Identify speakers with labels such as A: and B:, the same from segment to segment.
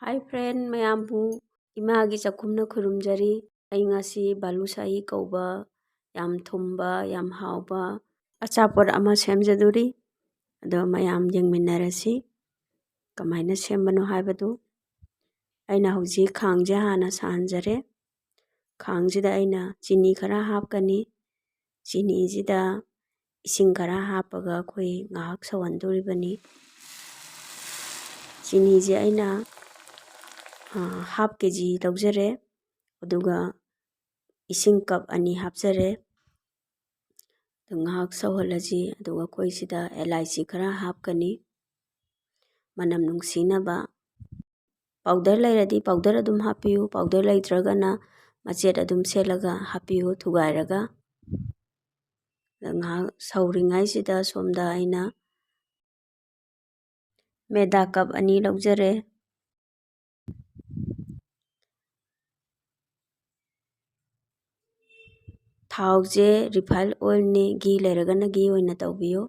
A: Hi friend मयामबु Imangi चखुमना खुरुमजरी अई ngasi balushahi कौबा याम थुम्बा याम हाउबा अचापोट अमा सेमजदुरी अदो मयाम यंगमिन्नरसी कमाइना सेमबनो हाइबदु अइना हुजी खांगजे हाना सानजरे खांगजिदा अइना चीनी खरा हापकनी चीनी जिदा इसिंग खरा हापगा कोई ngahak सवंदुरिबनी चीनी जे अइना हाफ केजी लौजरे अदुगा इसिंग कप अनि हापजरे ngahak सौहलजी अदुगा कोई सिदा एलाइची खरा हापकनी मनम नुंगसीनबा पाउडर लैरदी पाउडर अदुम हापियु पाउडर लैत्रगना मचेट अदुम सेलगा हापियु थुगाइरगा ngahak सौरिंगाई सिदा सोमदा अइना मैदा कप अनि लौजरे थाउजे रिफाइंड ऑयल ने घी लेरगना घी ओइना तौबियो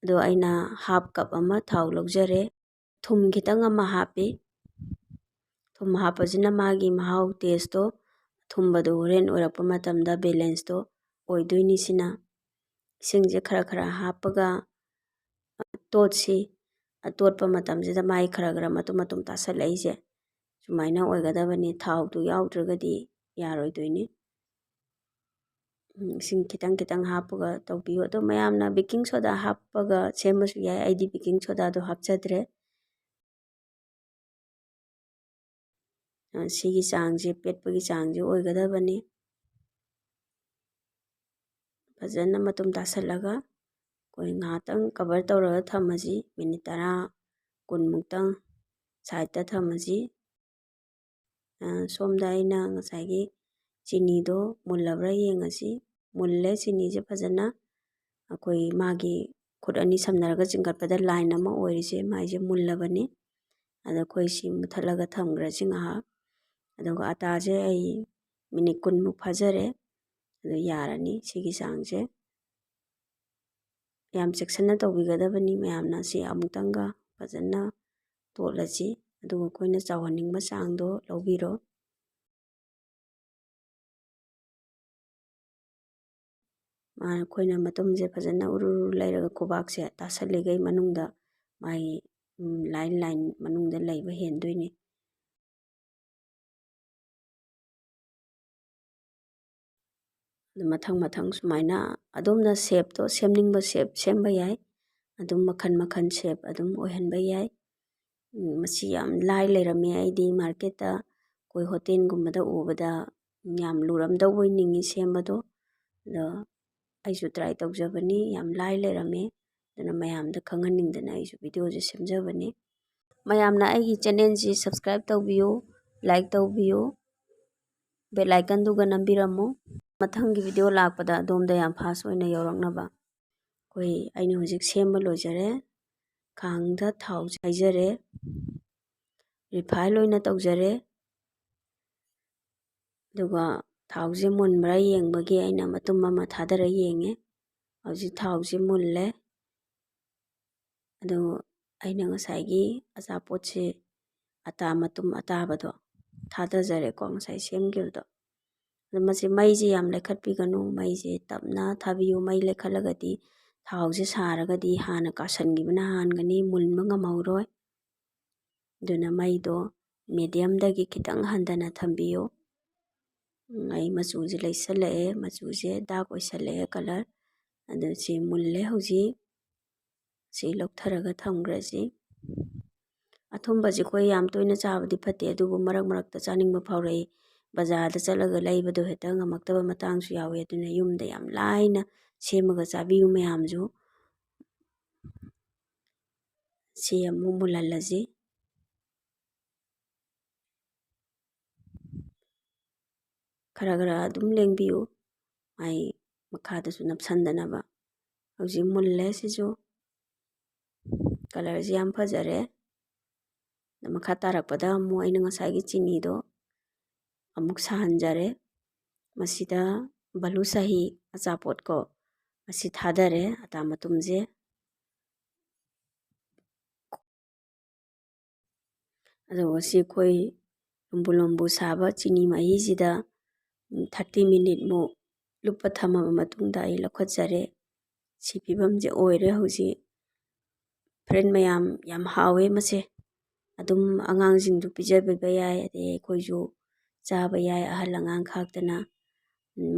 A: अदो अइना हाफ कप अमा थाउ लौजरे थुम खितंग अमा हापी थुम हापजिना मागी महाउ टेस्टो थुम्बदो होरेन ओरप मतमदा बैलेंस तो ओइदुइनी सिना इसिंगजे खरा खरा हापगा तोटसी तोटपा मतमजिदा माई खरा खरा मतुम मतुम तासलैजे सुमाइना ओइगदबनी थाउ तु याउद्रगदी यारोइदुइनी इसिंग खितंग खितंग हापगा तौबियो अदो मयामना बेकिंग सोडा हापगा सेमसु याय आइदी बेकिंग सोडा दो हापचद्रे सिगी चांगजे पेटपगी चांगजे ओइगदबनी फजन मतुम तासलगा कोई ngahtang कवर तौरगा थमजी मिनिट 10 मुक्तंग साइडता थमजी सोमदा अइना ngसाइगी चीनी दो मुल्लब्रा येंगसी मुल्ले चीनी जे फजना कोई मागी खुद अनि समनरगा चिंगटपदा लाइन अमा ओइरिसे माइजे मुल्लबनी अदा कोई सी मुथलगा थमग्रसी ngahak अदुगा आटाजे आई मिनिट 10 मुक फजरे अदु यारनी सिगी चांगजे याम चेक्सना तौबिगदबनी मयामना सी अमुक्तंगा फजना तोलजी अदुगा कोइना चावहनिंगबा चांगदो लौबिरो कोइना मतुमजे फजना उरुरु लैरगा कोबाकसे तासलेगै मनुंगदा माई लाइन लाइन मनुंगदा लैबा हेंदुइनी मथंग मथंग सुमाइना अदुमना शेप तो सेमनिंगबा शेप सेमबा याय अदुम मखन मखन शेप अदुम ओहनबा याय मसी याम लाई लेरमे आइदी मार्केट कोई होटेल गुम्बदा उबदा याम लुरमदवै निंगी सेमबदो द आइसु ट्राई तौजबनी याम लाई लेरमे दना मयामदा खंगनिंगदना आइसु वीडियो जे सेमजबनी मयामना आइगी चैनल जी सब्सक्राइब तौबियो लाइक तौबियो बेल आइकन दुगा नंबिरमो मथंगी वीडियो लापदा दोमदा याम फास्ट ओइना यौरकनबा कोई आइना हुजिक सेमबा लोइजरे खांगदा थाउ जाइजरे रिफाइल ओइना तौजरे दुगा थाउजे मुनब्रा येंगबगी आइना मतुम अमा थादरा येंगे हौजी थाउजे मुल्ले अदो आइना ngसाइगी अचापोटसे अता मतुम अताबदो थादजरेको ngसाइ सेमगिबदो मसे मईजे याम लेखटपिगनु मईजे तपना थाबियो मई लेखलगदी थाउजे सारगदी हाना कासनगिबना हानगनी मुलबा ngमौरोय दुना मईदो मीडियम दगी खितंग हंदना थंबियो आई मचूजे लैसलए मचूजे डार्क ओइसलए कलर अदो सी मुल्ले हुजी सी लौथरगा थमग्रजी अथुंबजी कोई याम तोइना चाबदी फते अदुबु मरक मरकता चानिंगबा फाउरई बाजार चलगा लैबदो हेता ngमक्तबा मतांगसु यावे अदुना युमदा याम लाइना सेमगा चाबियु मयामजु सी अमु मुलल्लजी खरा खरा अदुम लेंबियु आई मखादसु नपसंदनबा हौजी मुल्ले सिजु कलर जी याम फजरे मखा तारकपदा अमु आइना ngसाइगी चीनीदो अमुक साहनजरे मसीदा बालुशाही अचापोट को मसी थादरे अता मतुमजे ꯑꯗꯨꯒ ꯁꯤ ꯑꯩꯈꯣꯏ ꯂꯨꯝꯕꯨ ꯂꯨꯝꯕꯨ ꯁꯥꯕ ꯆꯤꯅꯤ ꯃꯍꯤꯁꯤꯗ 30 ꯃꯤꯅꯤꯠꯃꯨꯛ ꯂꯨꯞꯄ ꯊꯝꯃꯕ ꯃꯇꯨꯡꯗ ꯑꯩ ꯂꯧꯈꯠꯆꯔꯦ꯫ ꯁꯤ ꯐꯤꯕꯝꯁꯦ ꯑꯣꯏꯔꯦ ꯍꯧꯖꯤꯛ꯫ ꯐ꯭ꯔꯦꯟ ꯃꯌꯥꯝ ꯌꯥꯝ ꯍꯥꯎꯋꯦ ꯃꯁꯦ꯫ ꯑꯗꯨꯝ ꯑꯉꯥꯡꯁꯤꯡꯗꯨ ꯄꯤꯖꯕꯤꯕ ꯌꯥꯏ, ꯑꯗꯩ ꯑꯩꯈꯣꯏꯁꯨ ꯆꯥꯕ ꯌꯥꯏ, ꯑꯍꯜ ꯑꯉꯥꯡ ꯈꯥꯛꯇꯅ꯫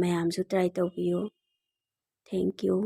A: ꯃꯌꯥꯝꯁꯨ ꯇ꯭ꯔꯥꯏ ꯇꯧꯕꯤꯌꯨ꯫ Thank you.